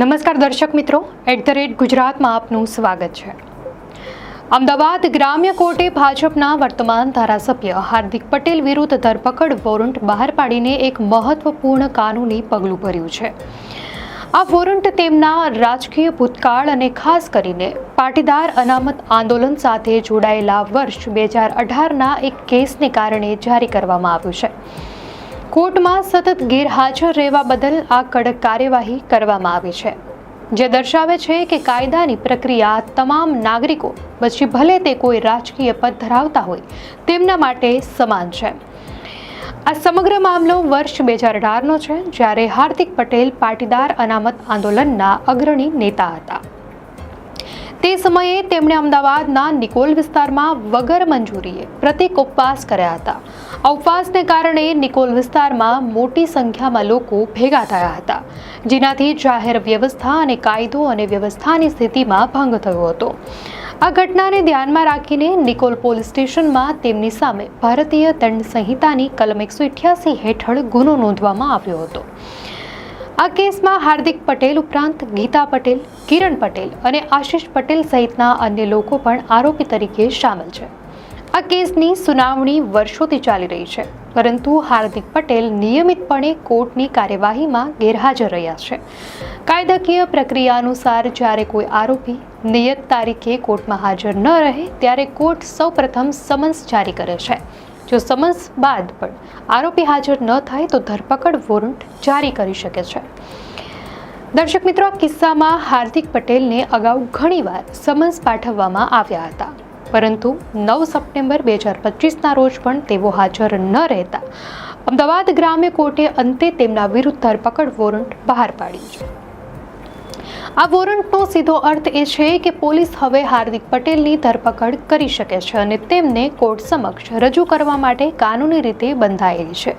નમસ્કાર દર્શક મિત્રો, @ગુજરાતમાં આપનું સ્વાગત છે। અમદાવાદ ગ્રામ્ય કોર્ટે ભાજપના વર્તમાન ધારાસભ્ય હાર્દિક પટેલ વિરુદ્ધ ધરપકડ વોરંટ બહાર પાડીને એક મહત્વપૂર્ણ કાનૂની પગલું ભર્યું છે। આ વોરંટ તેમના રાજકીય ભૂતકાળ અને ખાસ કરીને પાટીદાર અનામત આંદોલન સાથે જોડાયેલા વર્ષ 2018ના એક કેસને કારણે જારી કરવામાં આવ્યું છે। કોર્ટમાં સતત ગેરહાજર રહેવા બદલ આ કડક કાર્યવાહી કરવામાં આવી છે, જે દર્શાવે છે કે કાયદાની પ્રક્રિયા તમામ નાગરિકો, પછી ભલે તે કોઈ રાજકીય પદ ધરાવતા હોય, તેમના માટે સમાન છે। આ સમગ્ર મામલો વર્ષ 2018નો છે, જ્યારે હાર્દિક પટેલ પાટીદાર અનામત આંદોલનના અગ્રણી નેતા હતા। તે સમયે તેમણે અમદાવાદના નિકોલ વિસ્તારમાં વગર મંજૂરીએ પ્રતીક ઉપવાસ કર્યા હતા। આ ઉપવાસને કારણે નિકોલ વિસ્તારમાં મોટી સંખ્યામાં લોકો ભેગા થયા હતા, જેનાથી જાહેર વ્યવસ્થા અને કાયદો અને વ્યવસ્થાની સ્થિતિમાં ભંગ થયો હતો। આ ઘટનાને ધ્યાનમાં રાખીને નિકોલ પોલીસ સ્ટેશનમાં તેમની સામે ભારતીય દંડ સંહિતાની કલમ 188 હેઠળ ગુનો નોંધવામાં આવ્યો હતો। આ કેસમાં હાર્દિક પટેલ ઉપરાંત ગીતા પટેલ, કિરણ પટેલ અને આશિષ પટેલ સહિતના અન્ય લોકો પણ આરોપી તરીકે સામેલ છે। આ કેસની સુનાવણી વર્ષોથી ચાલી રહી છે, પરંતુ હાર્દિક પટેલ નિયમિતપણે કોર્ટની કાર્યવાહીમાં ગેરહાજર રહ્યા છે। કાયદાકીય પ્રક્રિયા અનુસાર જ્યારે કોઈ આરોપી નિયત તારીખે કોર્ટમાં હાજર ન રહે, ત્યારે કોર્ટ સૌપ્રથમ સમન્સ જારી કરે છે। જો સમન્સ બાદ પણ આરોપી હાજર ન થાય તો ધરપકડ વોરંટ જારી કરી શકે છે। દર્શક મિત્રો, આ કિસ્સામાં હાર્દિક પટેલને અગાઉ ઘણીવાર સમન્સ પાઠવવામાં આવ્યા હતા, પરંતુ 9 સપ્ટેમ્બર 2025ના રોજ પણ તેઓ હાજર ન રહેતા અમદાવાદ ગ્રામ્ય કોર્ટે અંતે તેમના વિરુદ્ધ ધરપકડ વોરંટ બહાર પાડ્યું છે। આ વોરંટનો સીધો અર્થ એ છે કે પોલીસ હવે હાર્દિક પટેલની ધરપકડ કરી શકે છે અને તેમને કોર્ટ સમક્ષ રજૂ કરવા માટે કાનૂની રીતે બંધાયેલી છે।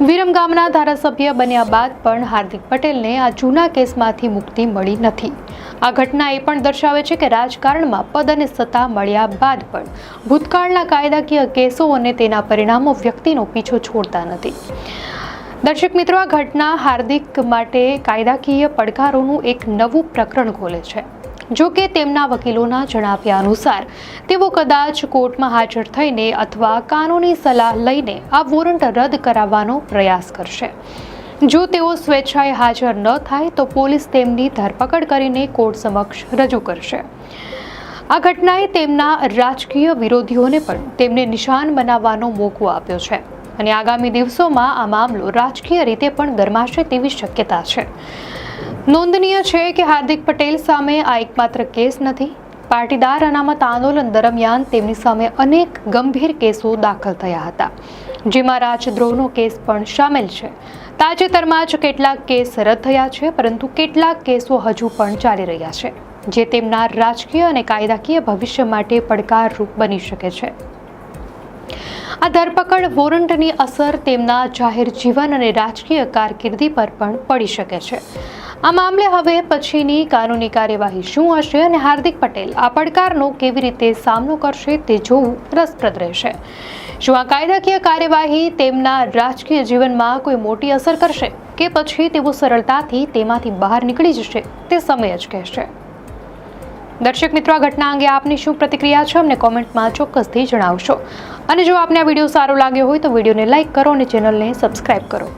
વિરમગામના ધારાસભ્ય બન્યા બાદ પણ હાર્દિક પટેલને આ જૂના કેસમાંથી મુક્તિ મળી નથી। આ ઘટના એ પણ દર્શાવે છે કે રાજકારણમાં પદ અને સત્તા મળ્યા બાદ પણ ભૂતકાળના કાયદાકીય કેસો અને તેના પરિણામો વ્યક્તિનો પીછો છોડતા નથી। દર્શક મિત્રો, આ ઘટના હાર્દિક માટે કાયદાકીય પડકારોનું એક નવું પ્રકરણ ખોલે છે। જો કે તેમના વકીલોના જણાવ્યા અનુસાર તેઓ કદાચ કોર્ટમાં હાજર થઈને અથવા કાનૂની સલાહ લઈને આ વોરંટ રદ કરાવવાનો પ્રયાસ કરશે। જો તેઓ સ્વેચ્છાએ હાજર ન થાય તો પોલીસ તેમની ધરપકડ કરીને કોર્ટ સમક્ષ રજૂ કરશે। આ ઘટનાએ તેમના રાજકીય વિરોધીઓને પણ તેમને નિશાન બનાવવાનો મોકો આપ્યો છે અને આગામી દિવસોમાં આ મામલો રાજકીય રીતે પણ ગરમાશે તેવી શક્યતા છે। નોંધનીય છે કે હાર્દિક પટેલ સામે આ એકમાત્ર કેસ નથી। પાટીદાર અનામત આંદોલન દરમિયાન તેમની સામે અનેક ગંભીર કેસો દાખલ થયા હતા, જેમાં રાજદ્રોહનો કેસ પણ સામેલ છે। તાજેતરમાં જ કેટલાક કેસ રદ થયા છે, પરંતુ કેટલાક કેસો હજુ પણ ચાલી રહ્યા છે, જે તેમના રાજકીય અને કાયદાકીય ભવિષ્ય માટે પડકારરૂપ બની શકે છે। આ ધરપકડ વોરંટની અસર તેમના જાહેર જીવન અને રાજકીય કારકિર્દી પર પણ પડી શકે છે। આ મામલે હવે પછીની કાનૂની કાર્યવાહી શું હશે અને હાર્દિક પટેલ આ પડકારનો કેવી રીતે સામનો કરશે તે જોવું રસપ્રદ રહેશે। શું આ કાયદાકીય કાર્યવાહી તેમના રાજકીય જીવનમાં કોઈ મોટી અસર કરશે કે પછી તેઓ સરળતાથી તેમાંથી બહાર નીકળી જશે, તે સમય જ કહેશે। દર્શક મિત્રો, આ ઘટના અંગે આપની શું પ્રતિક્રિયા છે, અમને કોમેન્ટમાં ચોક્કસથી જણાવશો। અને જો આપને આ વિડીયો સારો લાગ્યો હોય તો વિડીયોને લાઇક કરો અને ચેનલને સબસ્ક્રાઇબ કરો।